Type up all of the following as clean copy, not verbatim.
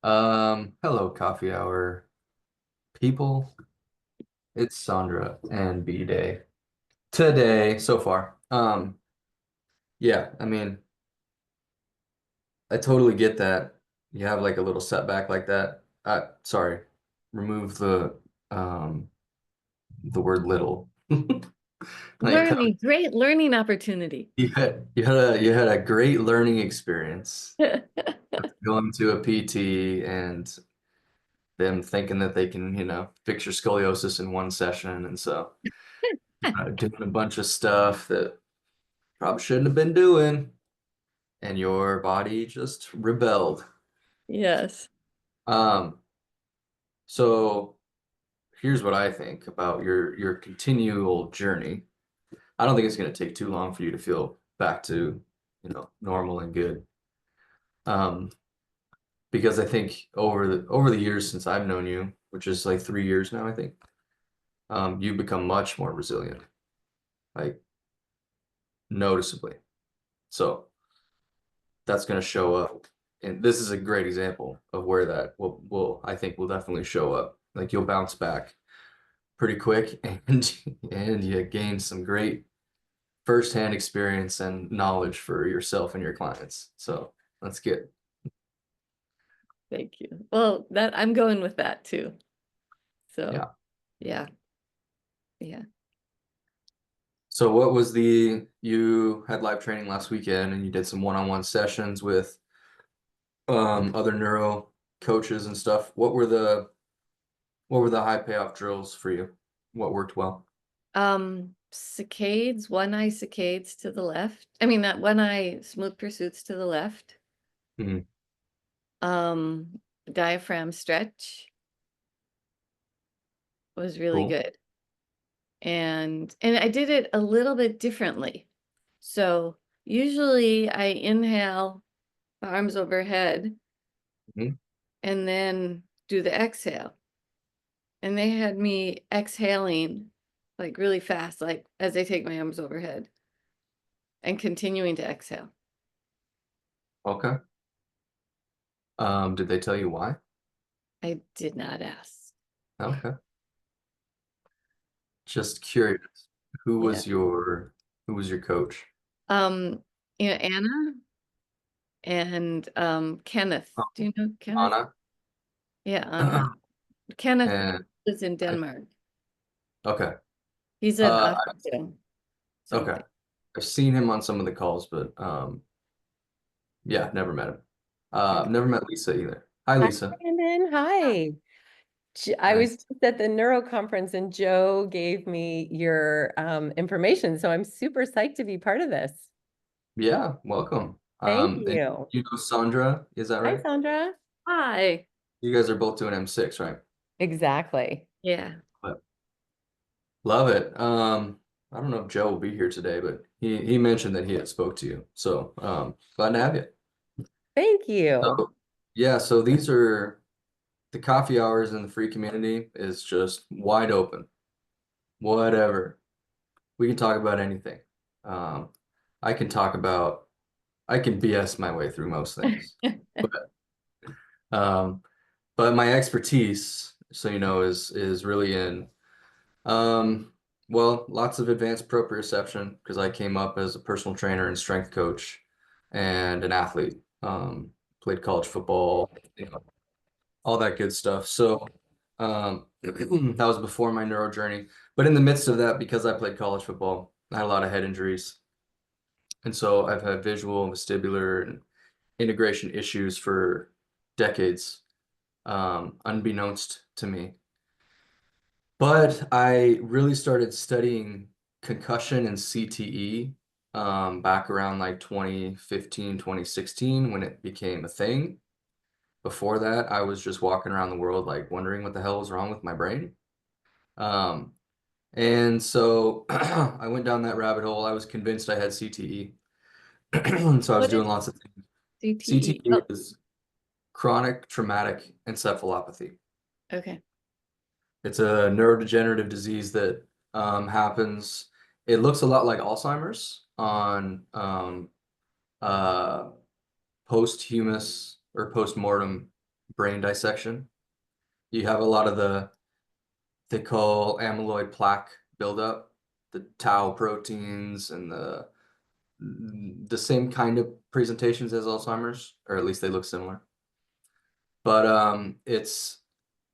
Hello, coffee hour people. It's Sandra and B Day today so far. Yeah, I mean, I totally get that. You have like a little setback like that. Sorry, remove the word little. Like Great learning opportunity. you had a great learning experience going to a PT and them thinking that they can, fix your scoliosis in one session, and so doing a bunch of stuff that probably shouldn't have been doing, and your body just rebelled. Yes. Um, so here's what I think about your continual journey. I don't think it's going to take too long for you to feel back to, normal and good. Um, because I think over the years since I've known you, which is like 3 years now, I think, you've become much more resilient, like noticeably. So that's going to show up. And this is a great example of where that will I think will definitely show up. Like you'll bounce back pretty quick and you gain some great firsthand experience and knowledge for yourself and your clients. So that's good. Thank you. Well, that I'm going with that too. So, Yeah. yeah. Yeah. So you had live training last weekend and you did some one-on-one sessions with other neuro coaches and stuff. What were the high payoff drills for you? What worked well? Saccades, one eye saccades to the left. I mean, that one eye smooth pursuits to the left. Mhm. Um, Diaphragm stretch was really Cool. good. And I did it a little bit differently. So usually I inhale, arms overhead, Mhm. and then do the exhale. And they had me exhaling like really fast, like as I take my arms overhead and continuing to exhale. Okay. Did they tell you why? I did not ask. Okay. Just curious. Who Yeah. was your who was your coach? Um, Anna and Kenneth. Oh, Do you know Kenneth? Anna. Yeah, Anna. Kenneth And lives in I, Denmark. okay. He's an Uh, osteo okay. something. I've seen him on some of the calls, but yeah, never met him. Okay. Never met Lisa either. Hi, Hi, Lisa. Brandon. Hi. I was Nice. just at the Neuro conference and Joe gave me your information. So I'm super psyched to be part of this. Yeah, welcome. Thank And you. you know Sandra, is that Hi, right? Sandra. Hi. You guys are both doing M6, right? Exactly. Yeah. But love it. I don't know if Joe will be here today, but he mentioned that he had spoke to you. So glad to have you. Thank you. So yeah, so these are the coffee hours in the free community is just wide open. Whatever. We can talk about anything. Um, I can talk about I can BS my way through most things. But um, but my expertise, so is really in well, lots of advanced proprioception because I came up as a personal trainer and strength coach and an athlete. Played college football, all that good stuff. So that was before my neuro journey. But in the midst of that, because I played college football, I had a lot of head injuries. And so I've had visual, vestibular, and integration issues for decades, unbeknownst to me. But I really started studying concussion and CTE back around like 2015, 2016 when it became a thing. Before that, I was just walking around the world like wondering what the hell was wrong with my brain. Um, and so I went down that rabbit hole. I was convinced I had CTE. So I was What is doing lots of things. CTE? CTE Oh, is chronic traumatic encephalopathy. okay. It's a neurodegenerative disease that happens. It looks a lot like Alzheimer's on uh, posthumous or postmortem brain dissection. You have a lot of they call amyloid plaque buildup, the tau proteins, and the same kind of presentations as Alzheimer's, or at least they look similar. But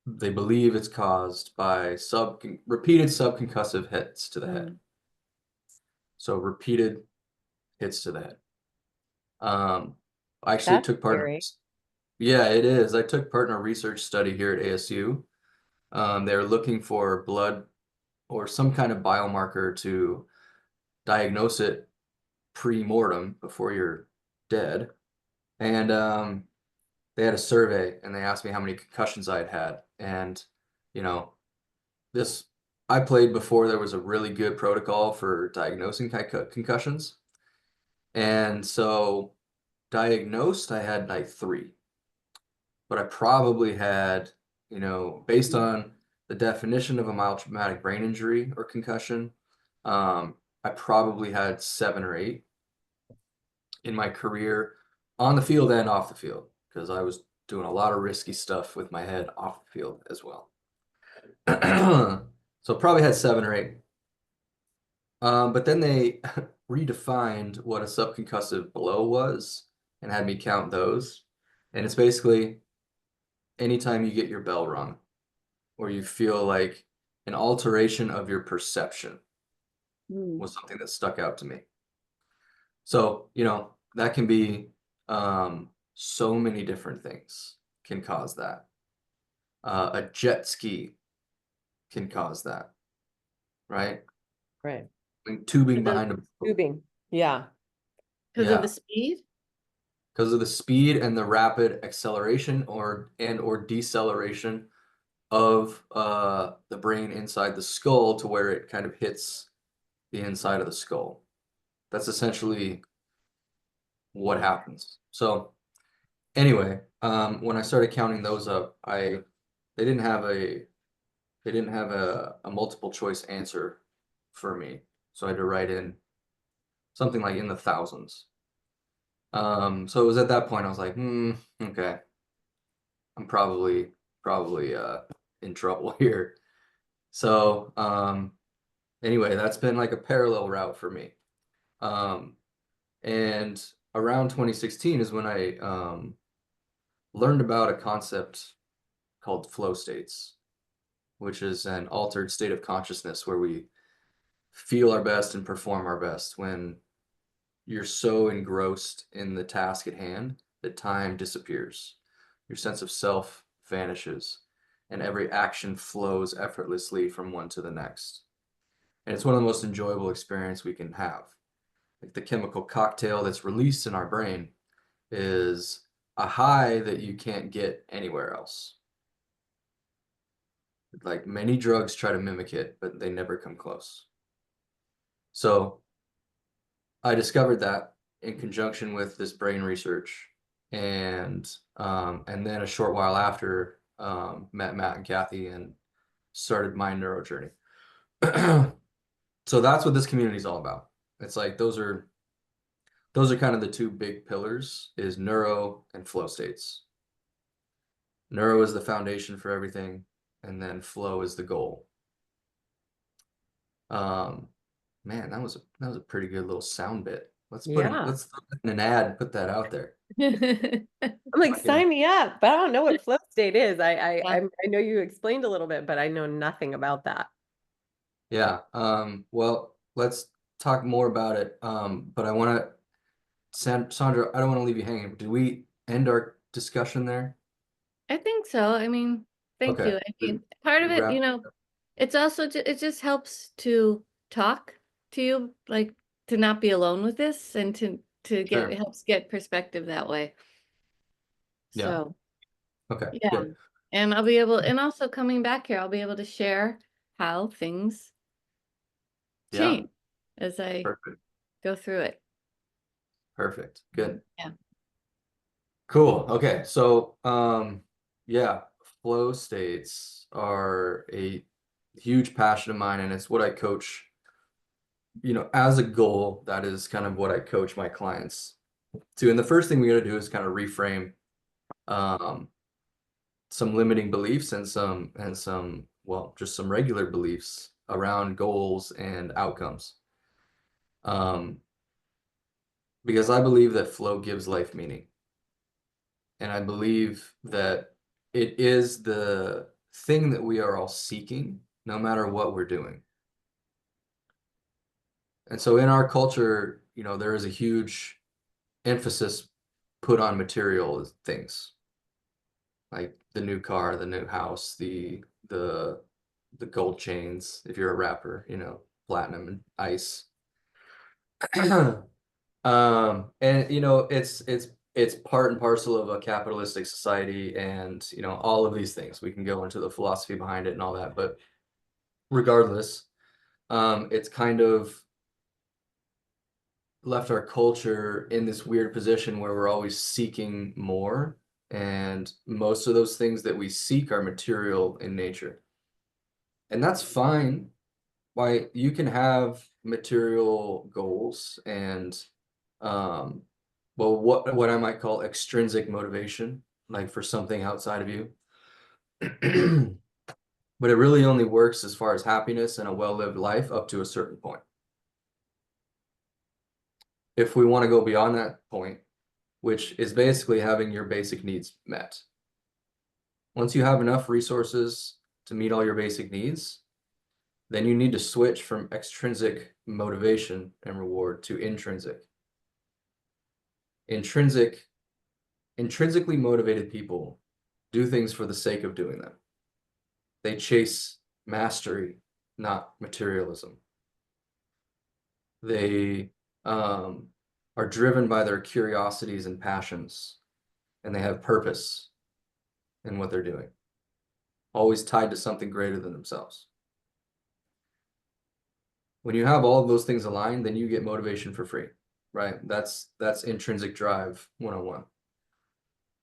they believe it's caused by repeated subconcussive hits to the head. So repeated hits to the head. I actually That's took part scary. yeah, it is. I took part in a research study here at ASU. They're looking for blood or some kind of biomarker to diagnose it pre-mortem before you're dead. And they had a survey and they asked me how many concussions I had had. And, you know, I played before there was a really good protocol for diagnosing concussions. And so diagnosed, I had like 3. But I probably had, based on the definition of a mild traumatic brain injury or concussion, I probably had 7 or 8 in my career on the field and off the field, because I was doing a lot of risky stuff with my head off the field as well. So probably had 7 or 8. But then they redefined what a subconcussive blow was and had me count those. And it's basically anytime you get your bell rung or you feel like an alteration of your perception was something that stuck out to me. So, that can be so many different things can cause that. A jet ski can cause that, right? Right. Like tubing behind a boat. Tubing. Yeah. Because of the speed? Because of the speed and the rapid acceleration or deceleration of the brain inside the skull to where it kind of hits the inside of the skull. That's essentially what happens. So anyway, when I started counting those up, they didn't have a multiple choice answer for me. So I had to write in something like in the thousands. So it was at that point I was like, okay, I'm probably in trouble here. So anyway, that's been like a parallel route for me. And around 2016 is when I learned about a concept called flow states, which is an altered state of consciousness where we feel our best and perform our best when you're so engrossed in the task at hand that time disappears. Your sense of self vanishes and every action flows effortlessly from one to the next. And it's one of the most enjoyable experiences we can have. Like the chemical cocktail that's released in our brain is a high that you can't get anywhere else. Like many drugs try to mimic it, but they never come close. So I discovered that in conjunction with this brain research, and then a short while after, met Matt and Kathy and started my neuro journey. So that's what this community is all about. It's like those are kind of the 2 big pillars, is neuro and flow states. Neuro is the foundation for everything, and then flow is the goal. Man, that was a pretty good little sound bit. Let's throw in an ad and put that out there. I'm like, sign me up, but I don't know what flow state is. I know you explained a little bit, but I know nothing about that. Yeah. Well, let's talk more about it. But I want to, Sandra, I don't want to leave you hanging. Did we end our discussion there? I think so. I mean, thank Okay. you. I mean, part of it, it's also it just helps to talk to you, like to not be alone with this, and to get it helps get perspective that way. Yeah. So okay. yeah, Good. and I'll be able, and also coming back here, I'll be able to share how things change as I go through it. Perfect. Good. Yeah. Cool. Okay. So, yeah, flow states are a huge passion of mine, and it's what I coach, as a goal. That is kind of what I coach my clients to. And the first thing we got to do is kind of reframe some limiting beliefs and some well, just some regular beliefs around goals and outcomes. Because I believe that flow gives life meaning. And I believe that it is the thing that we are all seeking, no matter what we're doing. And so in our culture, you know, there is a huge emphasis put on material things, like the new car, the new house, the gold chains, if you're a rapper, you know, platinum and ice. And you know, it's part and parcel of a capitalistic society, and you know, all of these things. We can go into the philosophy behind it and all that, but regardless, it's kind of left our culture in this weird position where we're always seeking more, and most of those things that we seek are material in nature. And that's fine. Why, you can have material goals and well, what I might call extrinsic motivation, like for something outside of you. But it really only works as far as happiness and a well-lived life up to a certain point. If we want to go beyond that point, which is basically having your basic needs met. Once you have enough resources to meet all your basic needs, then you need to switch from extrinsic motivation and reward to intrinsic. Intrinsically motivated people do things for the sake of doing them. They chase mastery, not materialism. They are driven by their curiosities and passions, and they have purpose in what they're doing, always tied to something greater than themselves. When you have all of those things aligned, then you get motivation for free, right? That's intrinsic drive 101.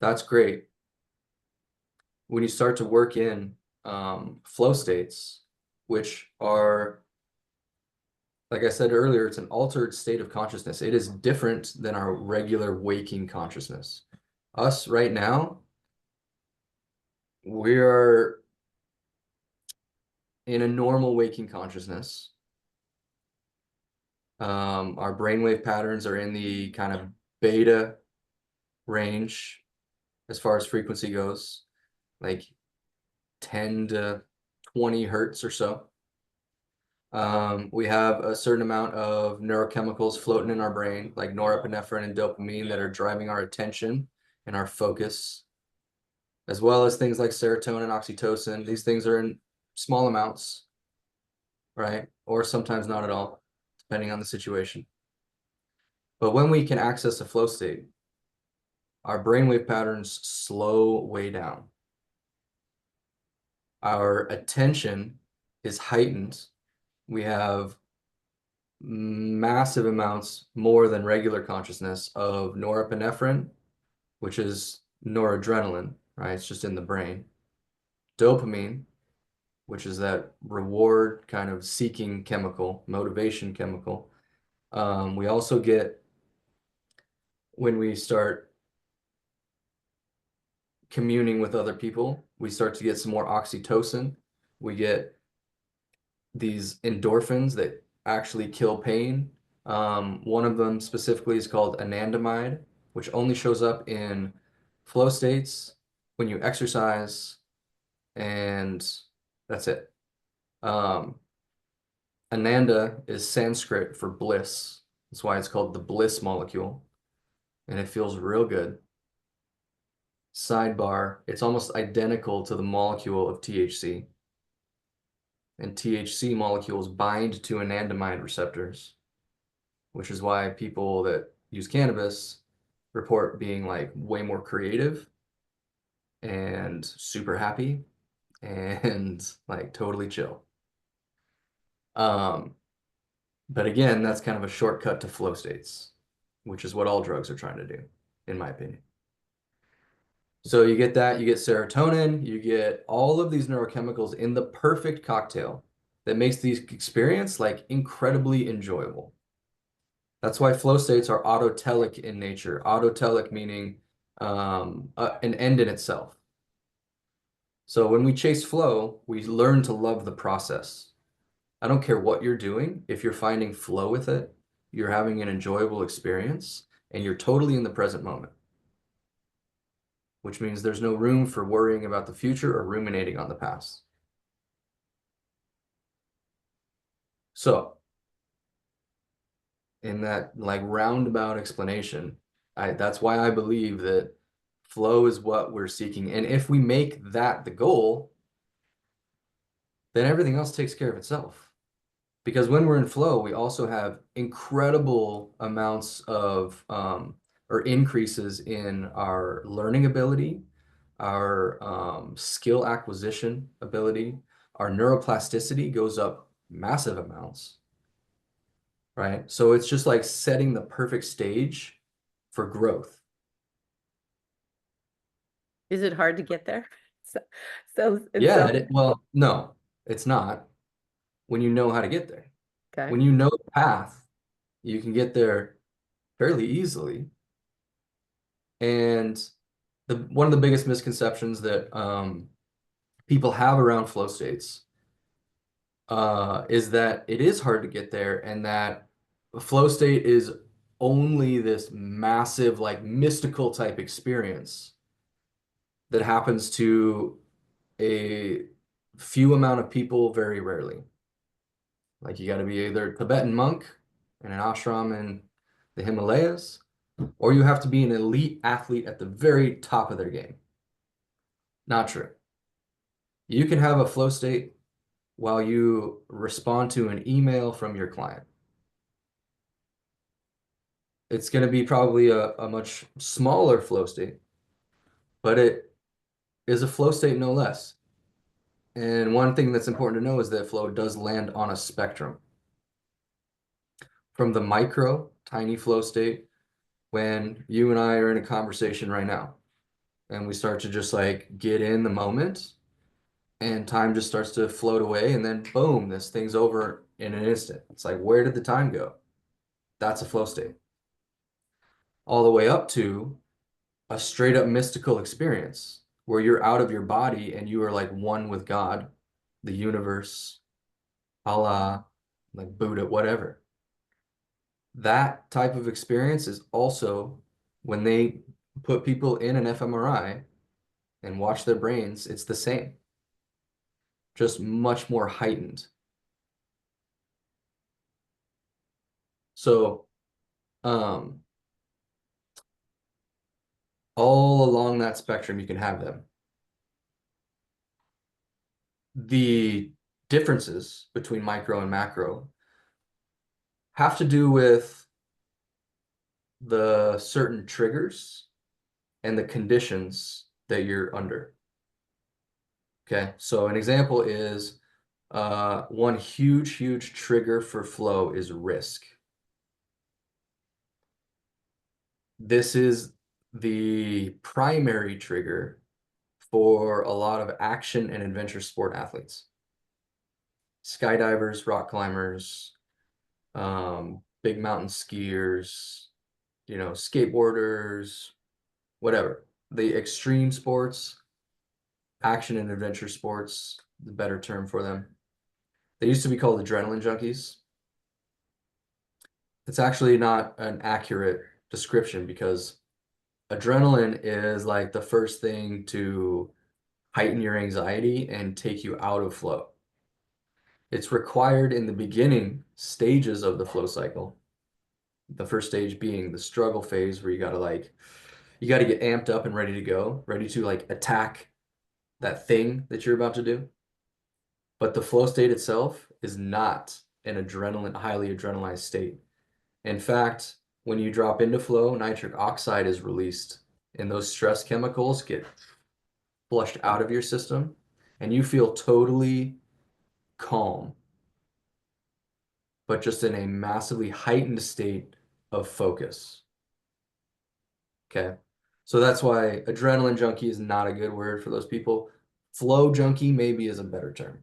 That's great. When you start to work in flow states, which are, like I said earlier, it's an altered state of consciousness. It is different than our regular waking consciousness. Us right now, we are in a normal waking consciousness. Our brainwave patterns are in the kind of beta range as far as frequency goes, like 10 to 20 hertz or so. We have a certain amount of neurochemicals floating in our brain, like norepinephrine and dopamine, that are driving our attention and our focus, as well as things like serotonin, oxytocin. These things are in small amounts, right? Or sometimes not at all, depending on the situation. But when we can access a flow state, our brainwave patterns slow way down. Our attention is heightened. We have massive amounts, more than regular consciousness, of norepinephrine, which is noradrenaline, right? It's just in the brain. Dopamine, which is that reward kind of seeking chemical, motivation chemical. We also get, when we start communing with other people, we start to get some more oxytocin. We get these endorphins that actually kill pain. One of them specifically is called anandamide, which only shows up in flow states, when you exercise, and that's it. Ananda is Sanskrit for bliss. That's why it's called the bliss molecule, and it feels real good. Sidebar, it's almost identical to the molecule of THC. And THC molecules bind to anandamide receptors, which is why people that use cannabis report being like way more creative and super happy and like totally chill. But again, that's kind of a shortcut to flow states, which is what all drugs are trying to do, in my opinion. So you get that, you get serotonin, you get all of these neurochemicals in the perfect cocktail that makes the experience like incredibly enjoyable. That's why flow states are autotelic in nature. Autotelic meaning an end in itself. So when we chase flow, we learn to love the process. I don't care what you're doing. If you're finding flow with it, you're having an enjoyable experience and you're totally in the present moment, which means there's no room for worrying about the future or ruminating on the past. So in that like roundabout explanation, that's why I believe that flow is what we're seeking. And if we make that the goal, then everything else takes care of itself. Because when we're in flow, we also have incredible amounts of or increases in our learning ability, our skill acquisition ability, our neuroplasticity goes up massive amounts, right? So it's just like setting the perfect stage for growth. Is it hard to get there? Yeah, well, no, it's not when you know how to get there. Okay. When you know the path, you can get there fairly easily. And one of the biggest misconceptions that people have around flow states is that it is hard to get there and that a flow state is only this massive, like mystical type experience that happens to a few amount of people very rarely. Like you got to be either a Tibetan monk in an ashram in the Himalayas, or you have to be an elite athlete at the very top of their game. Not true. You can have a flow state while you respond to an email from your client. It's going to be probably a much smaller flow state, but it is a flow state no less. And one thing that's important to know is that flow does land on a spectrum. From the micro, tiny flow state, when you and I are in a conversation right now, and we start to just like get in the moment, and time just starts to float away, and then boom, this thing's over in an instant. It's like, where did the time go? That's a flow state. All the way up to a straight up mystical experience where you're out of your body and you are like one with God, the universe, Allah, like Buddha, whatever. That type of experience is also when they put people in an fMRI and watch their brains, it's the same, just much more heightened. So, all along that spectrum, you can have them. The differences between micro and macro have to do with the certain triggers and the conditions that you're under. Okay, so an example is one huge trigger for flow is risk. This is the primary trigger for a lot of action and adventure sport athletes. Skydivers, rock climbers, big mountain skiers, you know, skateboarders, whatever. The extreme sports, action and adventure sports, the better term for them. They used to be called adrenaline junkies. It's actually not an accurate description because adrenaline is like the first thing to heighten your anxiety and take you out of flow. It's required in the beginning stages of the flow cycle. The first stage being the struggle phase where you got to get amped up and ready to go, ready to like attack that thing that you're about to do. But the flow state itself is not an highly adrenalized state. In fact, when you drop into flow, nitric oxide is released and those stress chemicals get flushed out of your system and you feel totally calm, but just in a massively heightened state of focus. Okay. So that's why adrenaline junkie is not a good word for those people. Flow junkie maybe is a better term.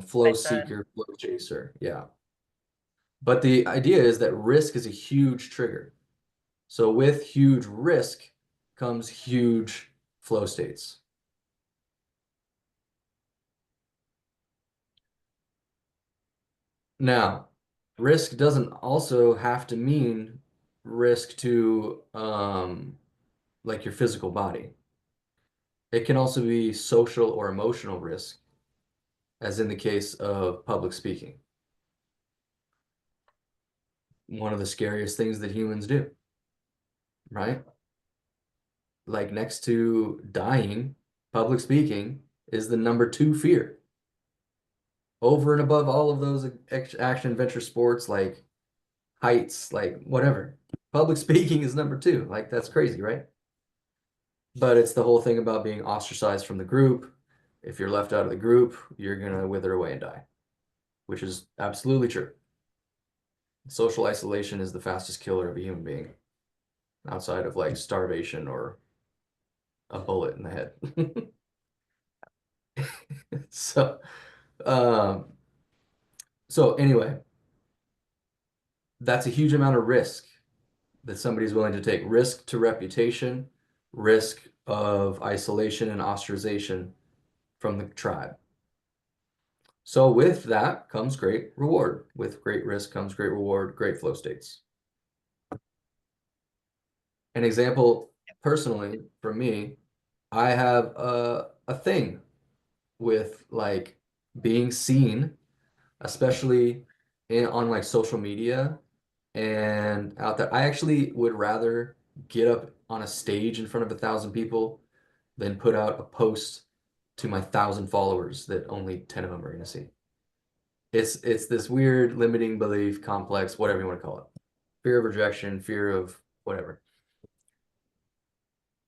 Flow seeker, flow chaser. Yeah. But the idea is that risk is a huge trigger. So with huge risk comes huge flow states. Now, risk doesn't also have to mean risk to like your physical body. It can also be social or emotional risk, as in the case of public speaking. One of the scariest things that humans do, right? Like next to dying, public speaking is the number 2 fear. Over and above all of those action adventure sports like heights, like whatever. Public speaking is number 2. Like that's crazy, right? But it's the whole thing about being ostracized from the group. If you're left out of the group, you're gonna wither away and die, which is absolutely true. Social isolation is the fastest killer of a human being, outside of like starvation or a bullet in the head. So, um, so anyway, that's a huge amount of risk that somebody's willing to take. Risk to reputation, risk of isolation and ostracization from the tribe. So with that comes great reward. With great risk comes great reward, great flow states. An example personally for me, I have a thing with like being seen, especially on like social media and out there. I actually would rather get up on a stage in front of 1,000 people than put out a post to my 1,000 followers that only 10 of them are going to see. It's this weird limiting belief complex, whatever you want to call it. Fear of rejection, fear of whatever.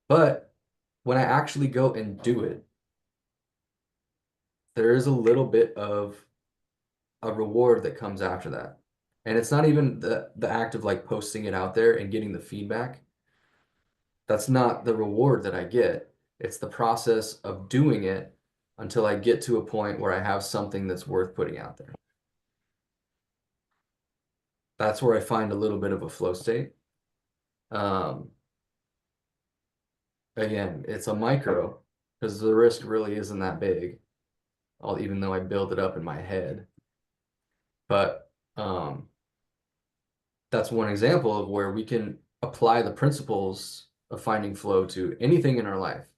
But when I actually go and do it, there is a little bit of a reward that comes after that. And it's not even the act of like posting it out there and getting the feedback. That's not the reward that I get. It's the process of doing it until I get to a point where I have something that's worth putting out there. That's where I find a little bit of a flow state. Again, it's a micro because the risk really isn't that big, even though I build it up in my head. But that's one example of where we can apply the principles of finding flow to anything in our life.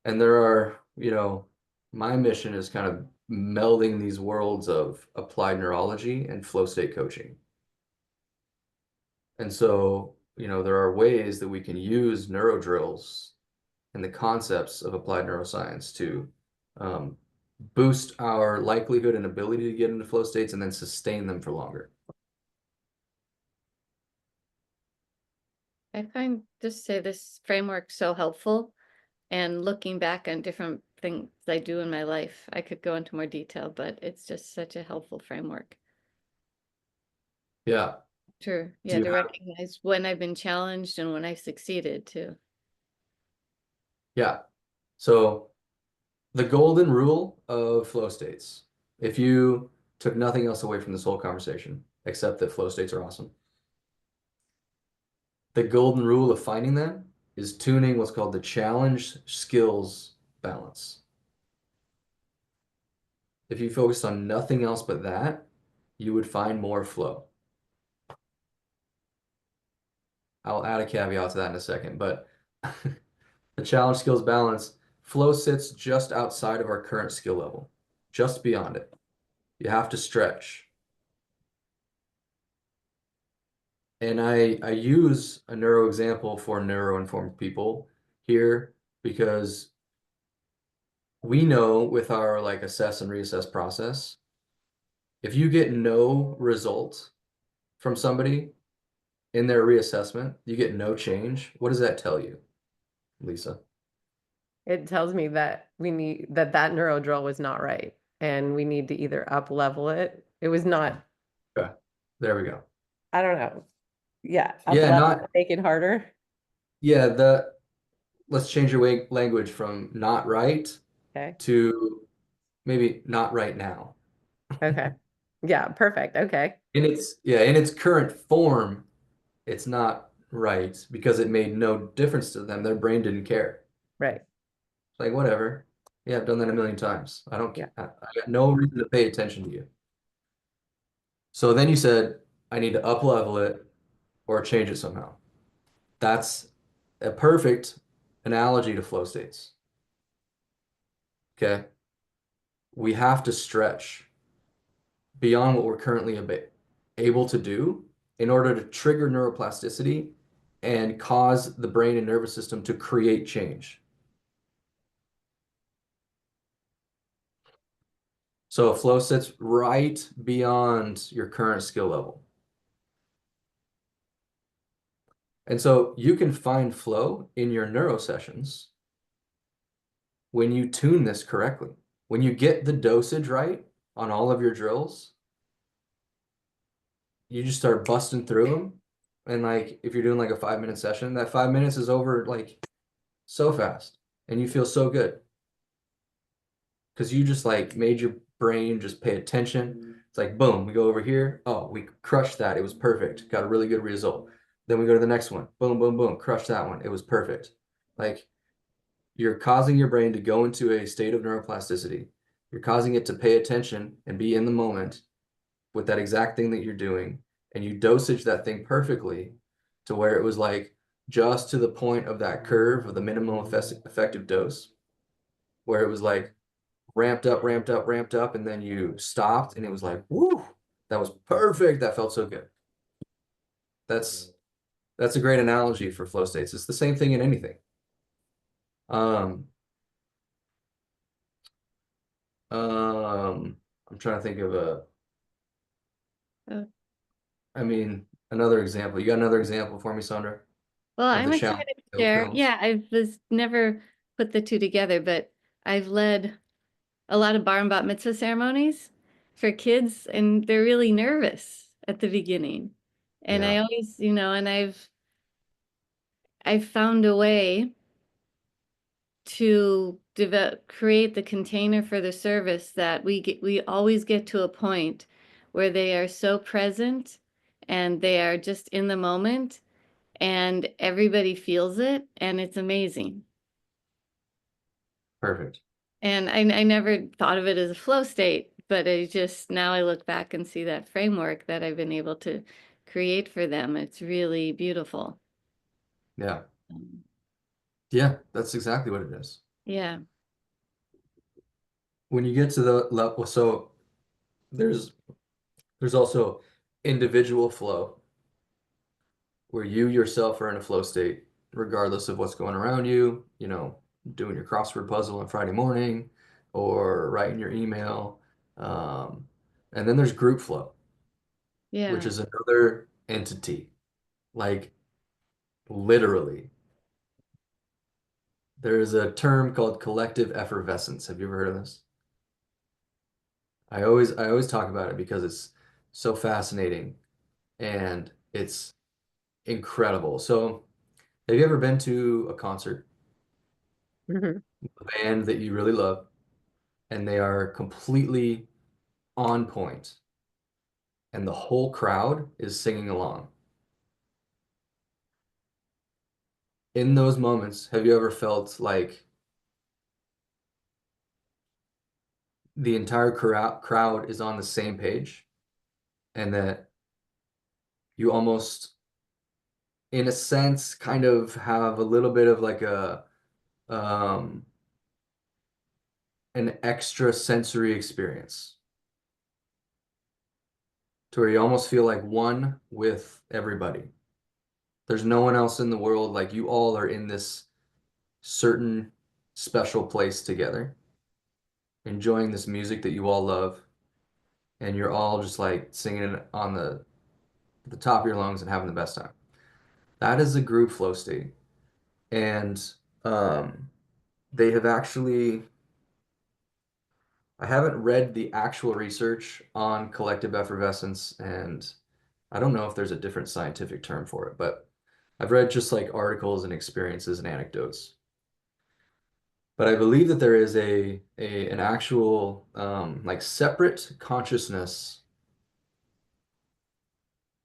And there are, my mission is kind of melding these worlds of applied neurology and flow state coaching. And so, there are ways that we can use neuro drills and the concepts of applied neuroscience to boost our likelihood and ability to get into flow states and then sustain them for longer. I find this framework so helpful, and looking back on different things I do in my life, I could go into more detail, but it's just such a helpful framework. Yeah. Sure. Yeah, to recognize when I've been challenged and when I succeeded too. Yeah. So the golden rule of flow states, if you took nothing else away from this whole conversation, except that flow states are awesome. The golden rule of finding them is tuning what's called the challenge skills balance. If you focused on nothing else but that, you would find more flow. I'll add a caveat to that in a second, but the challenge skills balance, flow sits just outside of our current skill level, just beyond it. You have to stretch. And I use a neuro example for neuro-informed people here because we know with our like assess and reassess process, if you get no result from somebody in their reassessment, you get no change. What does that tell you, Lisa? It tells me that that neuro drill was not right, and we need to either up level it. It was not. Okay, there we go. I don't know. Yeah, make it harder. Yeah, let's change your language from not right to maybe not right now. Okay. Yeah, perfect. Okay. In its current form, it's not right because it made no difference to them. Their brain didn't care. Right. It's like whatever. Yeah, I've done that a million times. I don't Yeah. I got no reason to pay attention to you. So then you said I need to up level it or change it somehow. That's a perfect analogy to flow states. Okay. We have to stretch beyond what we're currently able to do in order to trigger neuroplasticity and cause the brain and nervous system to create change. So a flow sits right beyond your current skill level. And so you can find flow in your neuro sessions when you tune this correctly. When you get the dosage right on all of your drills, you just start busting through them. And like if you're doing like a 5-minute session, that 5 minutes is over like so fast and you feel so good. Because you just like made your brain just pay attention. It's like boom, we go over here. Oh, we crushed that. It was perfect. Got a really good result. Then we go to the next one. Boom, boom, boom. Crush that one. It was perfect. Like you're causing your brain to go into a state of neuroplasticity. You're causing it to pay attention and be in the moment with that exact thing that you're doing. And you dosage that thing perfectly to where it was like just to the point of that curve of the minimum effective dose, where it was like ramped up, ramped up, ramped up, and then you stopped and it was like, woo, that was perfect. That felt so good. That's a great analogy for flow states. It's the same thing in anything. Um, I'm trying to think of Uh, I mean, another example. You got another example for me, Sandra, Well, of the I'm challenge excited to build share. films? Yeah, I was never put the two together, but I've led a lot of bar and bat mitzvah ceremonies for kids, and they're really nervous at the beginning. And I Yeah, always, and I've found a way to create the container for the service that we always get to a point where they are so present and they are just in the moment and everybody feels it and it's amazing. perfect. And I never thought of it as a flow state, but now I look back and see that framework that I've been able to create for them. It's really beautiful. Yeah. Um, Yeah, that's exactly what it is. Yeah. When you get to the level, so there's also individual flow where you yourself are in a flow state, regardless of what's going around you, doing your crossword puzzle on Friday morning or writing your email. Um, and then there's group flow, which Yeah. is another entity, like literally. There is a term called collective effervescence. Have you ever heard of this? I always talk about it because it's so fascinating and it's incredible. So, have you ever been to a concert, Mhm. a band that you really love, and they are completely on point, and the whole crowd is singing along? In those moments, have you ever felt like the entire crowd is on the same page and that you almost, in a sense, kind of have a little bit of like um, an extra sensory experience to where you almost feel like one with everybody. There's no one else in the world. Like you all are in this certain special place together, enjoying this music that you all love, and you're all just like singing it on the top of your lungs and having the best time. That is a group flow state. And um, they have actually, I haven't read the actual research on collective effervescence, and I don't know if there's a different scientific term for it, but I've read just like articles and experiences and anecdotes. But I believe that there is an actual like separate consciousness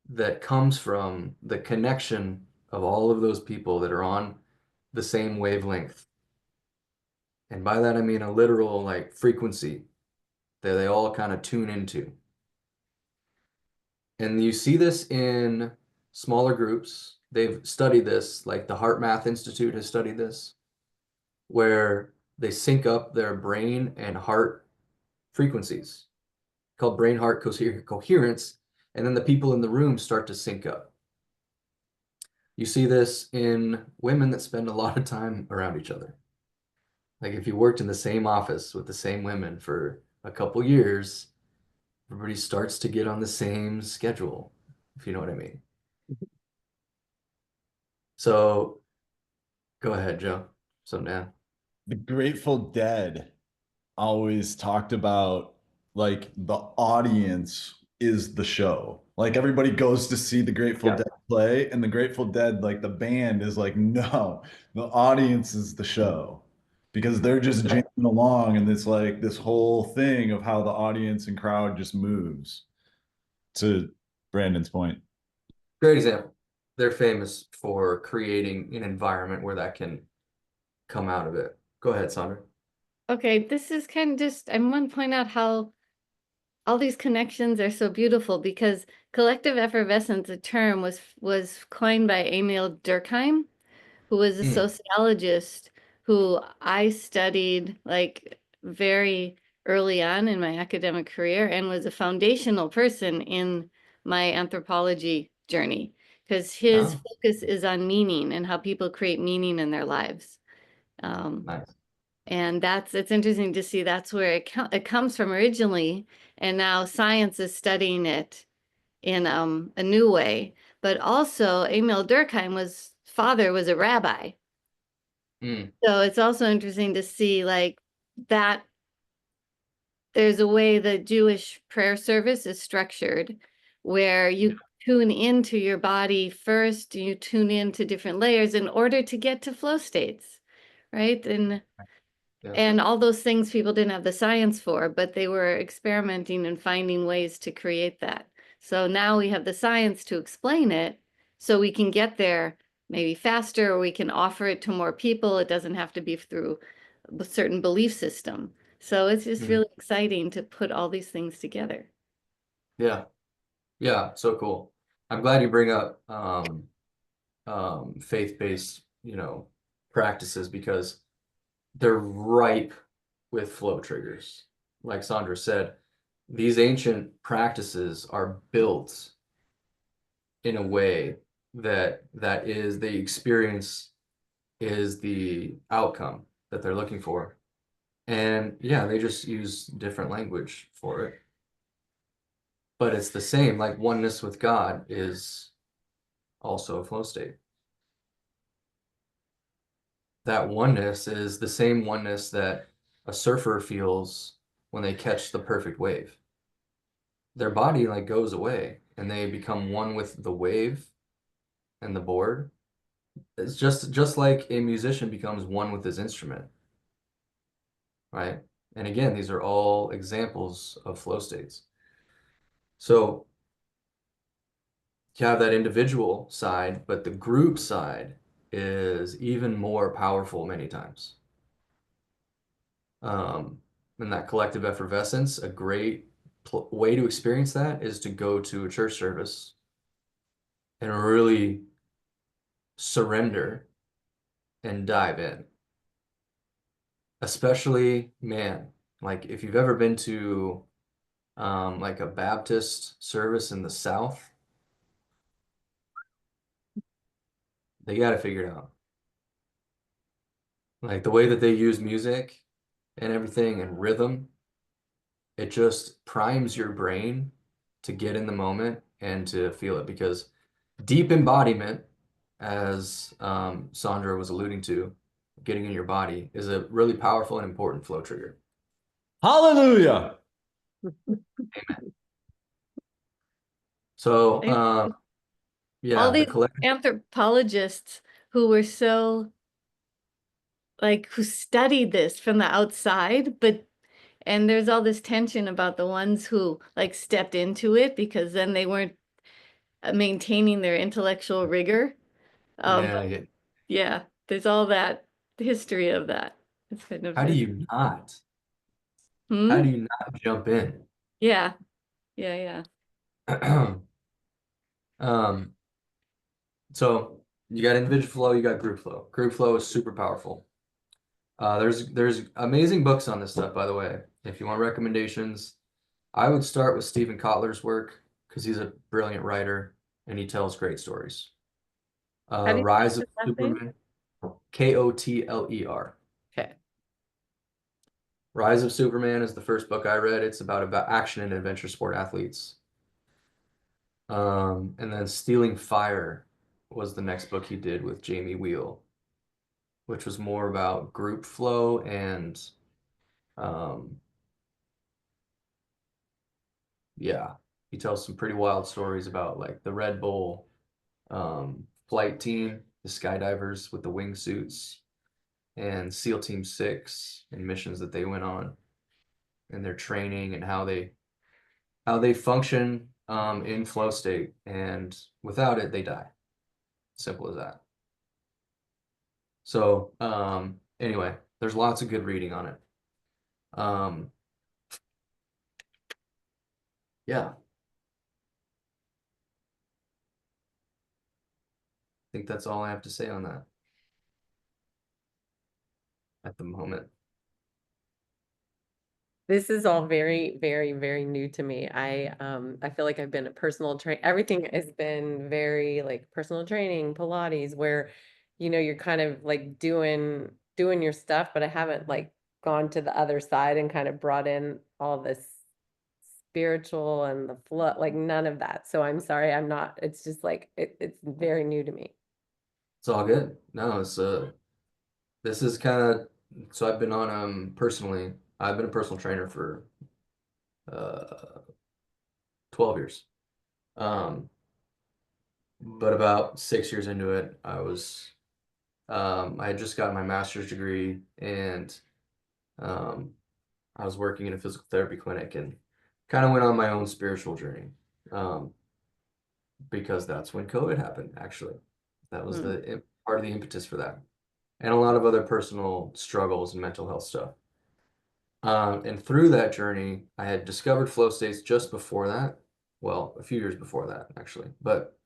that comes from the connection of all of those people that are on the same wavelength And by that, I mean a literal like frequency that they all kind of tune into. And you see this in smaller groups. They've studied this, like the Heart Math Institute has studied this, where they sync up their brain and heart frequencies, called brain heart coherence, and then the people in the room start to sync up. You see this in women that spend a lot of time around each other. Like if you worked in the same office with the same women for a couple years, everybody starts to get on the same schedule, if you know what I mean. So go ahead, Joe. So now. The Grateful Dead always talked about like the audience is the show. Like everybody goes to see the Grateful Dead play, and the Grateful Dead, like the band, is like, no, the audience is the show because they're just jamming along, and it's like this whole thing of how the audience and crowd just moves. To Brandon's point. Great example. They're famous for creating an environment where that can come out of it. Go ahead, Sandra. Okay, this is kind of just, I want to point out how all these connections are so beautiful because collective effervescence, a term, was coined by Emil Durkheim, who was a sociologist who I studied like very early on in my academic career and was a foundational person in my anthropology journey because his focus is on meaning and how people create meaning in their lives. Nice. And it's interesting to see that's where it comes from originally, and now science is studying it in a new way. But also, Emil Durkheim's father was a rabbi. So it's also interesting to see like that there's a way the Jewish prayer service is structured where you tune into your body first, you tune into different layers in order to get to flow states, right? And all those things people didn't have the science for, but they were experimenting and finding ways to create that. So now we have the science to explain it so we can get there maybe faster, or we can offer it to more people. It doesn't have to be through a certain belief system. So it's just really exciting to put all these things together. Yeah. Yeah. So cool. I'm glad you bring up faith-based, practices because they're ripe with flow triggers. Like Sandra said, these ancient practices are built in a way that the experience is the outcome that they're looking for. And yeah, they just use different language for it. But it's the same, like oneness with God is also a flow state. That oneness is the same oneness that a surfer feels when they catch the perfect wave. Their body like goes away and they become one with the wave and the board. It's just like a musician becomes one with his instrument, right? And again, these are all examples of flow states. So you have that individual side, but the group side is even more powerful many times. And that collective effervescence, a great way to experience that is to go to a church service and really surrender and dive in. Especially, man, like if you've ever been to like a Baptist service in the South, they got to figure it out. Like the way that they use music and everything and rhythm, it just primes your brain to get in the moment and to feel it because deep embodiment, as Sandra was alluding to, getting in your body is a really powerful and important flow trigger. Hallelujah. Amen. So, yeah, all the these collective. anthropologists who were so like who studied this from the outside, and there's all this tension about the ones who like stepped into it because then they weren't maintaining their intellectual rigor. Yeah, Yeah, there's all that history of that. It's kind of How do funny. you not? Hmm? How do you not jump in? Yeah. Yeah. Um, so you got individual flow, you got group flow. Group flow is super powerful. There's amazing books on this stuff, by the way. If you want recommendations, I would start with Stephen Kotler's work because he's a brilliant writer and he tells great stories. How do you Rise of spell his last name? Superman, Kotler. Okay. Rise of Superman is the first book I read. It's about action and adventure sport athletes. And then Stealing Fire was the next book he did with Jamie Wheel, which was more about group flow and yeah, he tells some pretty wild stories about like the Red Bull flight team, the skydivers with the wingsuits, and SEAL Team 6 and missions that they went on, and their training and how they function in flow state, and without it they die. Simple as that. So anyway, there's lots of good reading on it. Yeah, I think that's all I have to say on that at the moment. This is all very, very, very new to me. I feel like I've been a personal train. Everything has been very like personal training, Pilates, where you're kind of like doing your stuff, but I haven't like gone to the other side and kind of brought in all this spiritual and the flow, like none of that. So I'm sorry, I'm not. It's just like it's very new to me. It's all good. No, this is kind of, so I've been on personally, I've been a personal trainer for 12 years. But about 6 years into it, I had just gotten my master's degree, and I was working in a physical therapy clinic and kind of went on my own spiritual journey. Because that's when COVID happened, actually. That was the part of the impetus for that. And a lot of other personal struggles and mental health stuff. And through that journey, I had discovered flow states just before that. Well, a few years before that, actually. But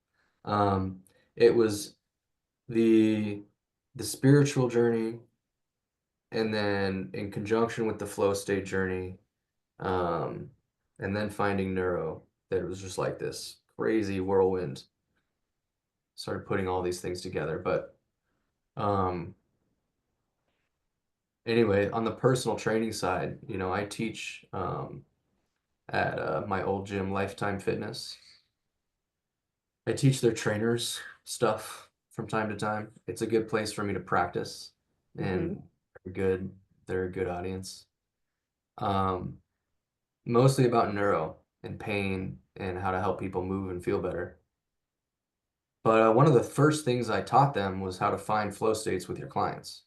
it was the spiritual journey, and then in conjunction with the flow state journey, and then finding neuro, that it was just like this crazy whirlwind. Started putting all these things together. But anyway, on the personal training side, I teach at my old gym, Lifetime Fitness. I teach their trainers stuff from time to time. It's a good place for me to practice, and they're a good audience. Mostly about neuro and pain and how to help people move and feel better. But one of the first things I taught them was how to find flow states with your clients.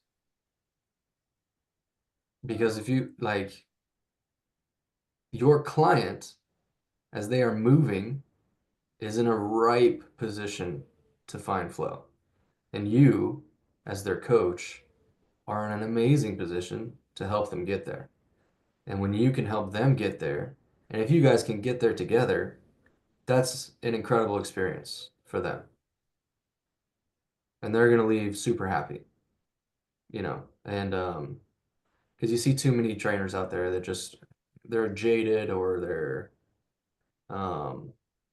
Because if you like your client, as they are moving, is in a ripe position to find flow. And you, as their coach, are in an amazing position to help them get there. And when you can help them get there, and if you guys can get there together, that's an incredible experience for them. And they're going to leave super happy, and because you see too many trainers out there that they're jaded, or they're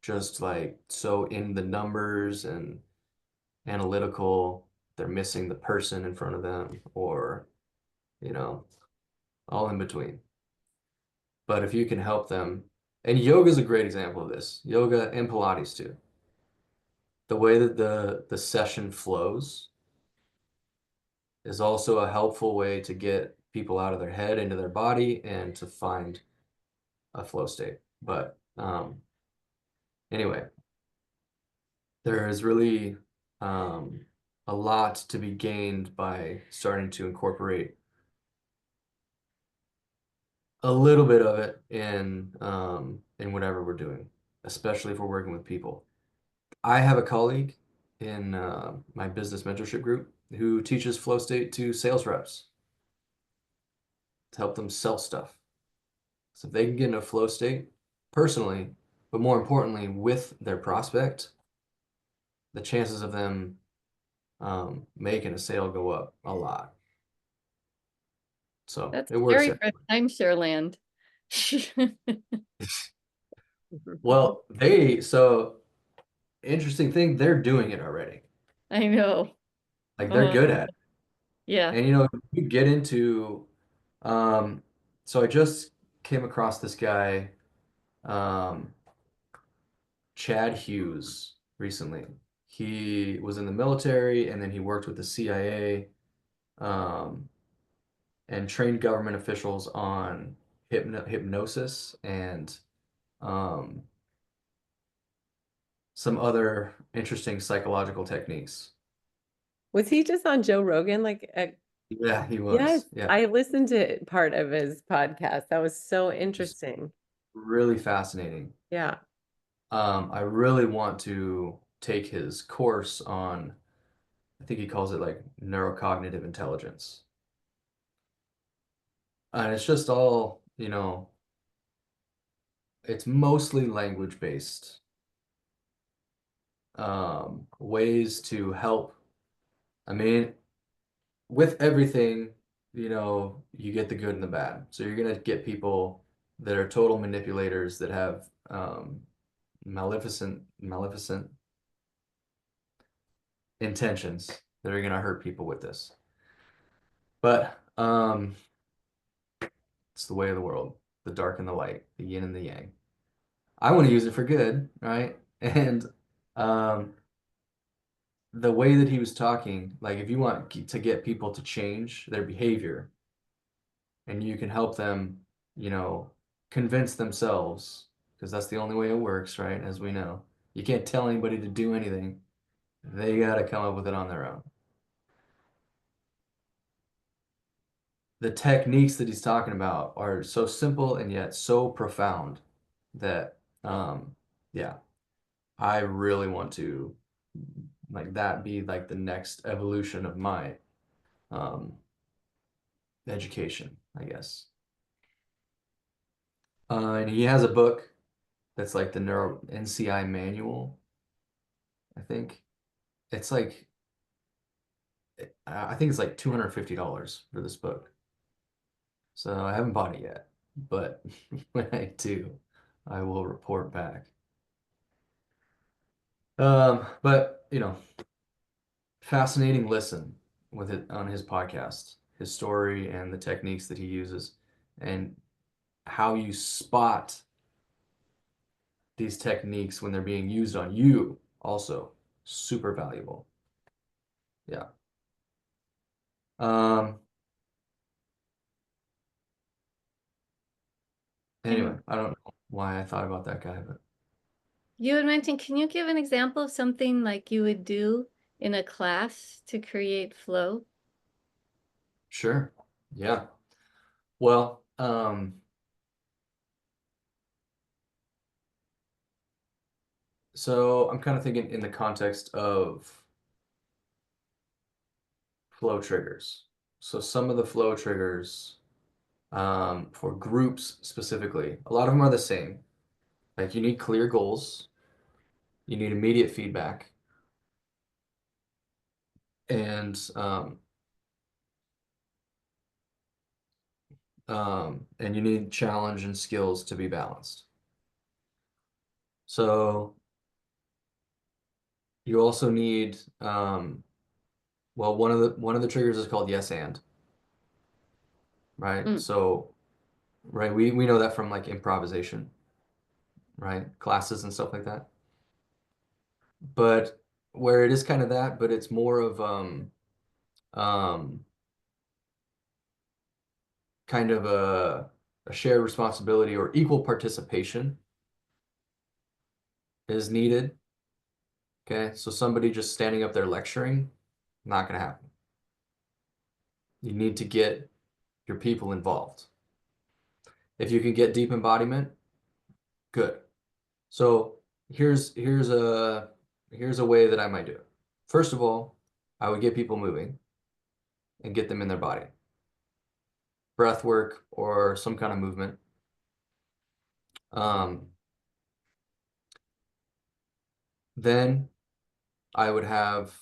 just like so in the numbers and analytical, they're missing the person in front of them, or all in between. But if you can help them, and yoga is a great example of this, yoga and Pilates too. The way that the session flows is also a helpful way to get people out of their head into their body and to find a flow state. But anyway, there is really a lot to be gained by starting to incorporate a little bit of it in whatever we're doing, especially if we're working with people. I have a colleague in my business mentorship group who teaches flow state to sales reps. to help them sell stuff. So if they can get in a flow state personally, but more importantly with their prospect, the chances of them making a sale go up a lot. So That's it works. scary for timeshare land. Well, so interesting thing, they're doing it already. I know. Like they're good at it. Yeah. And you get into so I just came across this guy, Chad Hughes, recently. He was in the military and then he worked with the CIA, and trained government officials on hypnosis and some other interesting psychological techniques. Was he just on Joe Rogan? Yeah, he was. Yes, Yeah, I listened to part of his podcast. That was so interesting. really fascinating. Yeah. I really want to take his course on, I think he calls it like neurocognitive intelligence. And it's just all, it's mostly language based. Ways to help. I mean, with everything, you get the good and the bad. So you're gonna get people that are total manipulators that have maleficent intentions that are gonna hurt people with this. But it's the way of the world, the dark and the light, the yin and the yang. I want to use it for good, right? And the way that he was talking, like if you want to get people to change their behavior and you can help them, convince themselves, because that's the only way it works, right? As we know, you can't tell anybody to do anything. They got to come up with it on their own. The techniques that he's talking about are so simple and yet so profound that, yeah, I really want to like that be like the next evolution of my education, I guess. And he has a book that's like the Neuro NCI manual, I think. It's like, I think it's like $250 for this book. So I haven't bought it yet, but when I do, I will report back. But fascinating listen with it on his podcast, his story and the techniques that he uses, and how you spot these techniques when they're being used on you, also super valuable. Yeah. Anyway, I don't know why I thought about that guy, but You had mentioned, can you give an example of something like you would do in a class to create flow? sure. Yeah. Well, so I'm kind of thinking in the context of flow triggers. So some of the flow triggers, for groups specifically, a lot of them are the same. Like you need clear goals, you need immediate feedback, and you need challenge and skills to be balanced. So you also need, well, one of the triggers is called yes and, right? So, right, we know that from like improvisation, right? Classes and stuff like that. But where it is kind of that, but it's more of um kind of a shared responsibility or equal participation is needed. Okay, so somebody just standing up there lecturing, not going to happen. You need to get your people involved. If you can get deep embodiment, good. So here's a way that I might do it. First of all, I would get people moving and get them in their body. breath work or some kind of movement. Then I would have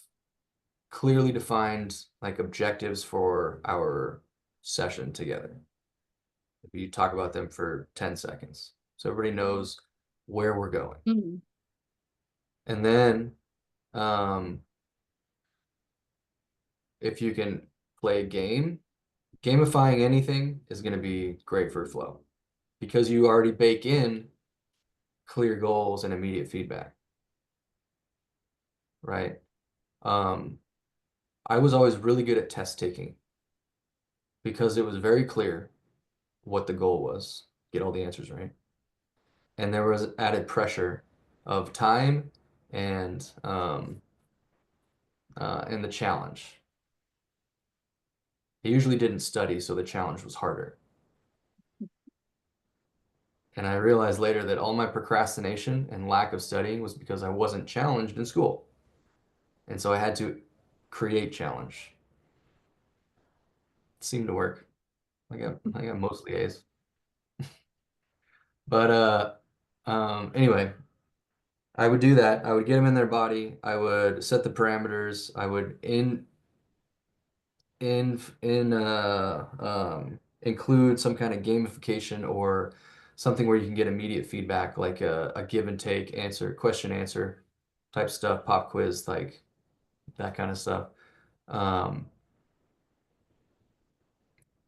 clearly defined like objectives for our session together. You talk about them for 10 seconds. So everybody knows where we're going. Mhm. And then if you can play a game, gamifying anything is going to be great for flow because you already bake in clear goals and immediate feedback, right? I was always really good at test taking because it was very clear what the goal was, get all the answers right. And there was added pressure of time and the challenge. I usually didn't study, so the challenge was harder. And I realized later that all my procrastination and lack of studying was because I wasn't challenged in school. And so I had to create challenge. It seemed to work. I got mostly A's. But anyway, I would do that. I would get them in their body. I would set the parameters. I would include some kind of gamification or something where you can get immediate feedback, like a give and take answer, question answer type stuff, pop quiz, like that kind of stuff.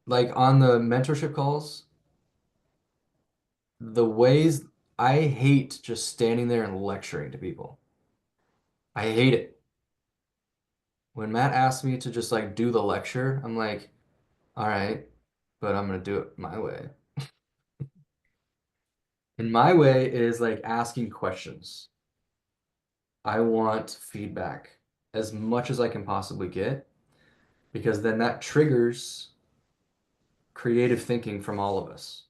Like on the mentorship calls, the ways I hate just standing there and lecturing to people. I hate it. When Matt asked me to just like do the lecture, I'm like, all right, but I'm gonna do it my way. And my way is like asking questions. I want feedback as much as I can possibly get because then that triggers creative thinking from all of us.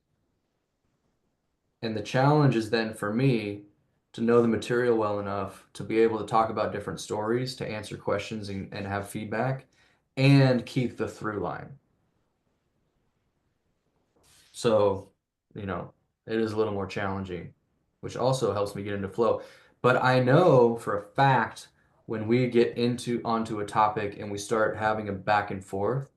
And the challenge is then for me to know the material well enough to be able to talk about different stories, to answer questions and have feedback, and keep the through line. So, you know, it is a little more challenging, which also helps me get into flow. But I know for a fact when we get onto a topic and we start having a back and forth,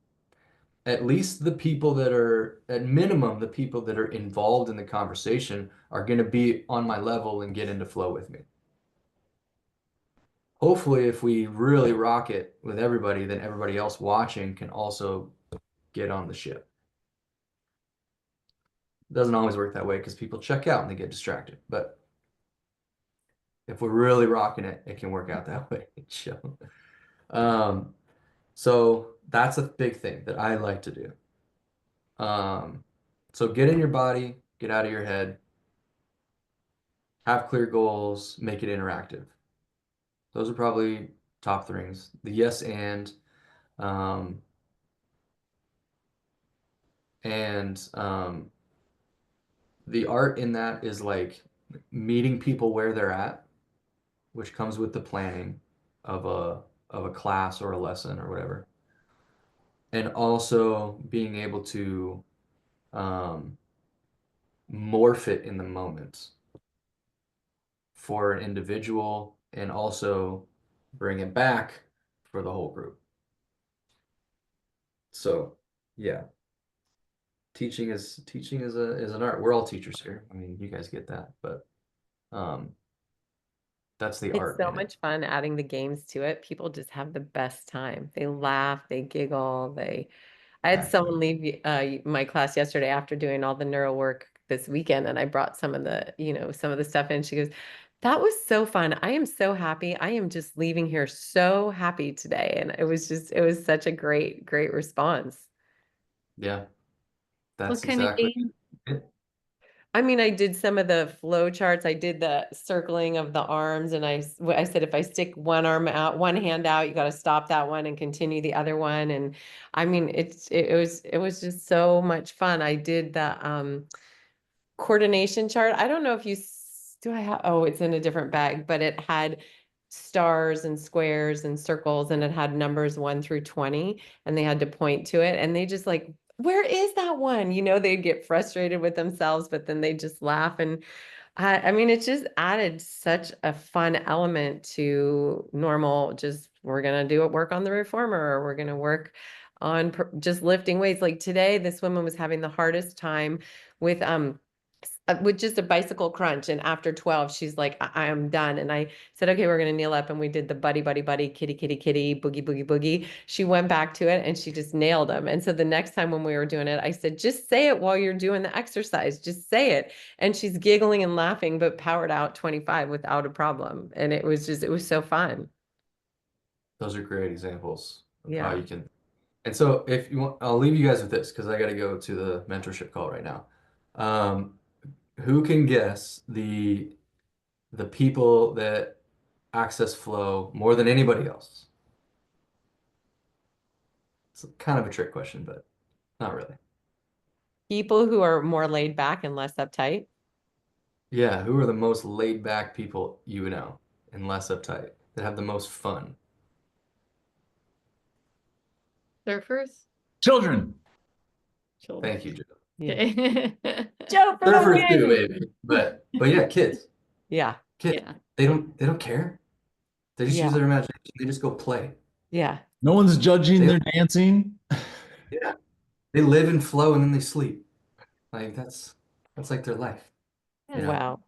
at least the people that are, at minimum, the people that are involved in the conversation are going to be on my level and get into flow with me. Hopefully, if we really rock it with everybody, then everybody else watching can also get on the ship. It doesn't always work that way because people check out and they get distracted. But if we're really rocking it, it can work out that way. So that's a big thing that I like to do. So get in your body, get out of your head, have clear goals, make it interactive. Those are probably top things. The yes um, and the art in that is like meeting people where they're at, which comes with the planning of a class or a lesson or whatever. And also being able to morph it in the moment for an individual and also bring it back for the whole group. So, yeah. Teaching is an art. We're all teachers here. I mean, you guys get that, but that's the It's art so in it. much fun adding the games to it. People just have the best time. They laugh, they giggle, I had someone leave my class yesterday after doing all the neuro work this weekend, and I brought some of the stuff in. She goes, "That was so fun. I am so happy. I am just leaving here so happy today." And it was such a great, great response. Yeah, What that's kind of exactly game? it. I mean, I did some of the flow charts. I did the circling of the arms, and I said, if I stick one arm out, one hand out, you got to stop that one and continue the other one. And I mean, it was just so much fun. I did the coordination chart. I don't know if do I have, oh, it's in a different bag, but it had stars and squares and circles, and it had numbers 1 through 20, and they had to point to it. And they just like, where is that one? They'd get frustrated with themselves, but then they just laugh. And I mean, it just added such a fun element to normal, just we're going to do work on the reformer, or we're going to work on just lifting weights. Like today, this woman was having the hardest time with just a bicycle crunch. And after 12, she's like, I am done. And I said, okay, we're going to kneel up. And we did the buddy, buddy, buddy, kitty, kitty, kitty, boogie, boogie, boogie. She went back to it and she just nailed them. And so the next time when we were doing it, I said, just say it while you're doing the exercise. Just say it. And she's giggling and laughing, but powered out 25 without a problem. And it was so fun. Those are great examples of how Yeah. you can. And so if you want, I'll leave you guys with this because I got to go to the mentorship call right now. Who can guess the people that access flow more than anybody else? It's kind of a trick question, but not really. People who are more laid back and less uptight. Yeah, who are the most laid back people you know and less uptight that have the most fun? Surfers? Children. Children. Thank you, Joe. Yeah. Okay. Joe for the Surfers too, win. maybe. But yeah, kids. Yeah. Kids. Yeah. They don't care. They just Yeah. use their imagination. They just go play. Yeah. No one's judging their dancing. Yeah. They live and flow and then they sleep. Like that's like their life. You know? Wow.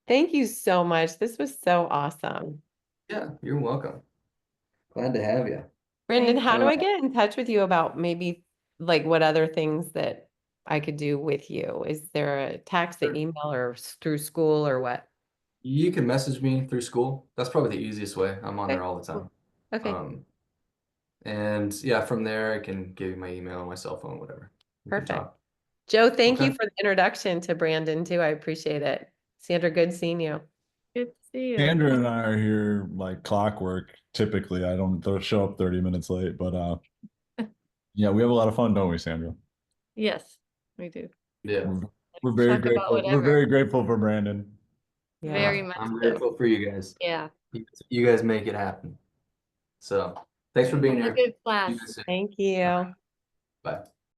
Thank you so much. This was so awesome. Yeah, you're welcome. Glad to have you. Brendan, Thank how do you. I get in touch with you about maybe like what other things that I could do with you? Is there a text, an email, or through school, or what? You can message me through school. That's probably the easiest way. I'm on Okay, there all the time. Okay, And yeah, from there I can give you my email, my cell phone, whatever. We can perfect. talk. Joe, thank you Okay. for the introduction to Brandon too. I appreciate it. Sandra, good seeing you. Good to see you. Sandra and I are here like clockwork. Typically, I don't show up 30 minutes late, but yeah, we have a lot of fun, don't we, Sandra? Yes, we do. Yeah. We're very Talk about grateful. We're whatever. very grateful for Brandon. Yeah. Very much I'm so. grateful for you guys. Yeah. You guys make it happen. So thanks for being Have a here. good See class. you guys soon. Thank you. Bye.